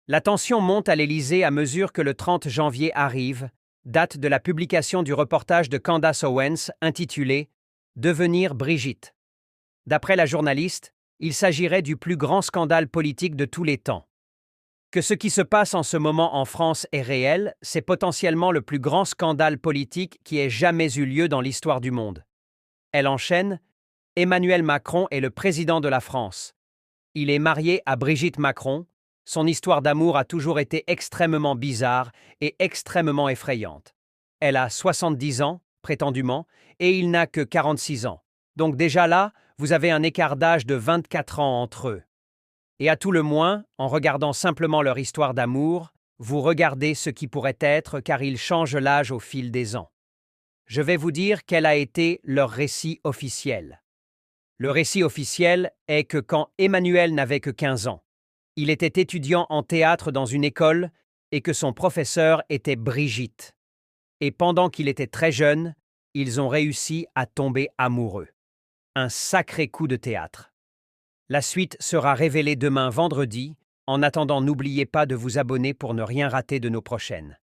La tension monte à l'Élysée à mesure que le 30 janvier arrive, date de la publication du reportage de Candace Owens intitulé « Devenir Brigitte ». D'après la journaliste, il s'agirait du plus grand scandale politique de tous les temps. Que ce qui se passe en ce moment en France est réel, c'est potentiellement le plus grand scandale politique qui ait jamais eu lieu dans l'histoire du monde. Elle enchaîne, Emmanuel Macron est le président de la France. Il est marié à Brigitte Macron. Son histoire d'amour a toujours été extrêmement bizarre et extrêmement effrayante. Elle a 70 ans, prétendument, et il n'a que 46 ans. Donc déjà là, vous avez un écart d'âge de 24 ans entre eux. Et à tout le moins, en regardant simplement leur histoire d'amour, vous regardez ce qui pourrait être car ils changent l'âge au fil des ans. Je vais vous dire quel a été leur récit officiel. Le récit officiel est que quand Emmanuel n'avait que 15 ans, il était étudiant en théâtre dans une école et que son professeur était Brigitte. Et pendant qu'il était très jeune, ils ont réussi à tomber amoureux. Un sacré coup de théâtre. La suite sera révélée demain vendredi. En attendant, n'oubliez pas de vous abonner pour ne rien rater de nos prochaines.